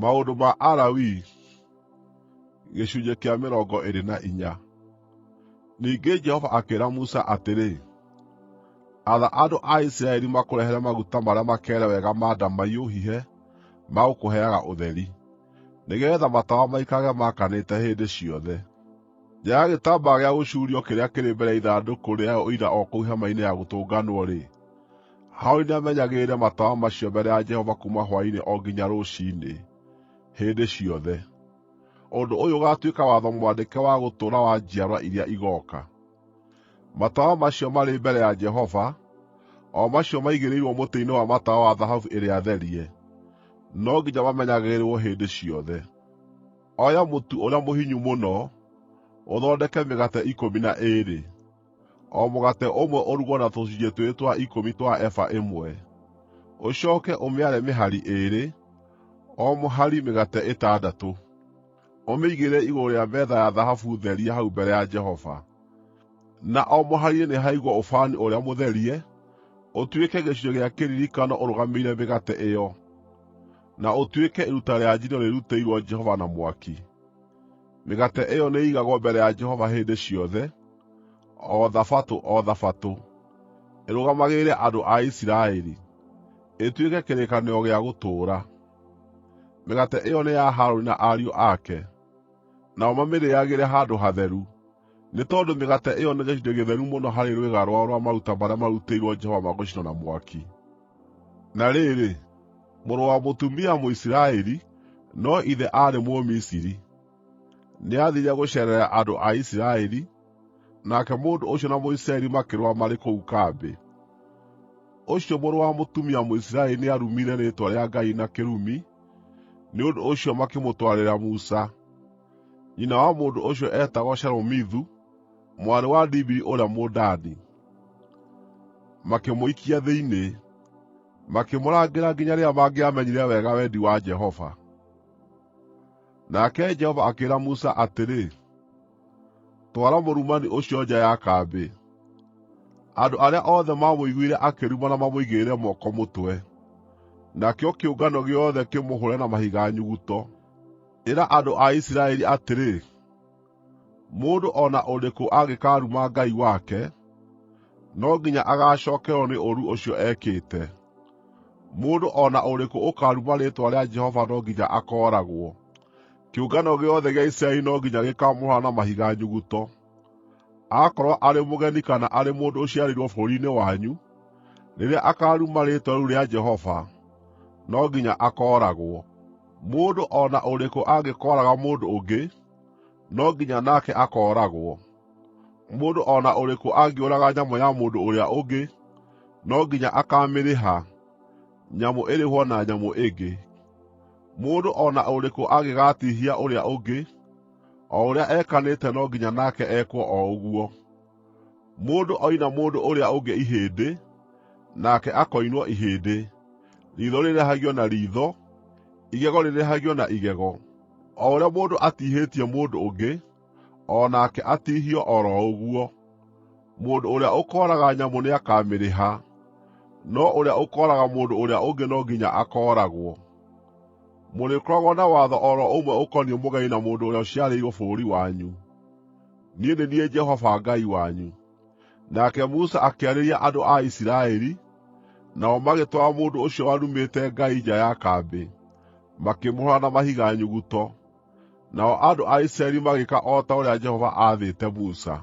Maũndũ ma Alawii gĩcunjĩ kĩa 24. Ningĩ Jehova akĩĩra Musa atĩrĩ, atha andũ a Isiraeli makũrehere maguta marĩa makeere wega ma ndamaiyũ hihe ma gũkũheaga ũtheri, nĩgeetha matawa maikarage maakanĩte hĩndĩ ciothe. Nja ya gĩtambaya gĩa gũcuurio kĩrĩa kĩrĩ mbere ya ithandũkũ rĩa ũira o kũu Hema-inĩ-ya-Gũtũnganwo-rĩ, Harũni nĩamenyagĩrĩre matawa macio mbere ya Jehova kuuma hwaĩ-inĩ o nginya rũciinĩ, hĩndĩ ciothe. Ũndũ ũyũ ũgaatuĩka watho mwandĩke wa gũtũũra wa njiarwa iria igooka. Matawa macio marĩ mbere ya Jehova, o macio maigĩrĩirwo mũtĩ-inĩ wa matawa wa thahabu ĩrĩa therie, no nginya mamenyagĩrĩrwo hĩndĩ ciothe. Oya mũtu ũrĩa mũhinyu mũno, ũthondeke mĩgate 12, o mũgate ũmwe ũrugwo na tũcunjĩ twĩrĩ twa 10 twa eba ĩmwe. Ũcooke ũmĩare mĩhari 2, o mũhari mĩgate 6. Ũmĩigĩrĩre igũrũ rĩa metha ya thahabu therie hau mbere ya Jehova. Na o mũhari-inĩ nĩ haigwo ũbani ũrĩa mũtherie, ũtuĩke gĩcunjĩ gĩa kĩririkano ũrũgamĩrĩire mĩgate ĩyo, na ũtuĩke iruta rĩa njino rĩrutĩirwo Jehova na mwaki. Mĩgate ĩyo nĩĩigagwo mbere ya Jehova hĩndĩ ciothe, o Thabatũ o Thabatũ, ĩrũgamagĩrĩre andũ a Isiraeli, ĩtuĩke kĩrĩkanĩro gĩa gũtũũra. Mĩgate ĩyo nĩ ya Harũni na ariũ ake, nao mamĩrĩagĩre handũ hatheru, nĩ tondũ mĩgate ĩyo nĩ gĩcunjĩ gĩtheru mũno harĩ rwĩga rwao rwa maruta marĩa marutĩirwo Jehova ma gũcinwo na mwaki. Na rĩrĩ, mũrũ wa mũtumia Mũisiraeli, no ithe aarĩ Mũmisiri, nĩathiire gũceerera andũ a Isiraeli, nake mũndũ ũcio na Mũisiraeli makĩrũa marĩ kũu kambĩ. Ũcio mũrũ wa mũtumia Mũisiraeli nĩarumire rĩĩtwa rĩa Ngai na kĩrumi, nĩ ũndũ ũcio makĩmũtwarĩra Musa. Nyina wa mũndũ ũcio eetagwo Shelomithu, mwarĩ wa Dibiri ũrĩa Mũdani. Makĩmũikia thĩinĩ, makĩmũrangĩra nginya rĩrĩa mangĩamenyire wega wendi wa Jehova. Nake Jehova akĩĩra Musa atĩrĩ, twara mũrumani ũcio nja ya kambĩ. Andũ arĩa othe mamũiguire akĩruma na mamũigĩrĩre moko mũtwe, nakĩo kĩũngano gĩothe kĩmũhũre na mahiga nyuguto. Ĩra andũ a Isiraeli atĩrĩ, mũndũ o na ũrĩkũ angĩkaaruma Ngai wake, no nginya agacookererwo nĩ ũũru ũcio ekĩte. Mũndũ o na ũrĩkũ ũkaaruma rĩĩtwa rĩa Jehova no nginya akooragwo. Kĩũngano gĩothe gĩa Isiraeli no nginya gĩkaamũhũra na mahiga nyuguto. Aakorwo arĩ mũgeni kana arĩ mũndũ ũciarĩirwo bũrũri-inĩ wanyu, rĩrĩa akaaruma rĩĩtwa rĩu rĩa Jehova, no nginya akooragwo. Mũndũ o na ũrĩkũ angĩkooraga mũndũ ũngĩ, no nginya nake akooragwo. Mũndũ o na ũrĩkũ angĩũraga nyamũ ya mũndũ ũrĩa ũngĩ, no nginya akaamĩrĩha, nyamũ ĩrĩhwo na nyamũ ĩngĩ. Mũndũ o na ũrĩkũ angĩgatihia ũrĩa ũngĩ, o ũrĩa ekanĩte no nginya nake ekwo o ũguo. Mũndũ oina mũndũ ũrĩa ũngĩ ihĩndĩ, nake akoinwo ihĩndĩ, riitho rĩrĩhagio na riitho, igego rĩrĩhagio na igego. O ũrĩa mũndũ atihĩtie mũndũ ũngĩ, o nake atihio o ro ũguo. Mũndũ ũrĩa ũkooraga nyamũ nĩakamĩrĩha, no ũrĩa ũkooraga mũndũ ũrĩa ũngĩ no nginya akooragwo. Mũrĩkoragwo na watho o ro ũmwe ũkoniĩ mũgeni na mũndũ ũrĩa ũciarĩirwo bũrũri wanyu. Niĩ nĩ niĩ Jehova Ngai wanyu. Nake Musa akĩarĩria andũ a Isiraeli, nao magĩtwara mũndũ ũcio warumĩte Ngai nja ya kambĩ, makĩmũhũũra na mahiga nyuguto. Nao andũ a Isiraeli magĩĩka o ta ũrĩa Jehova aathĩte Musa.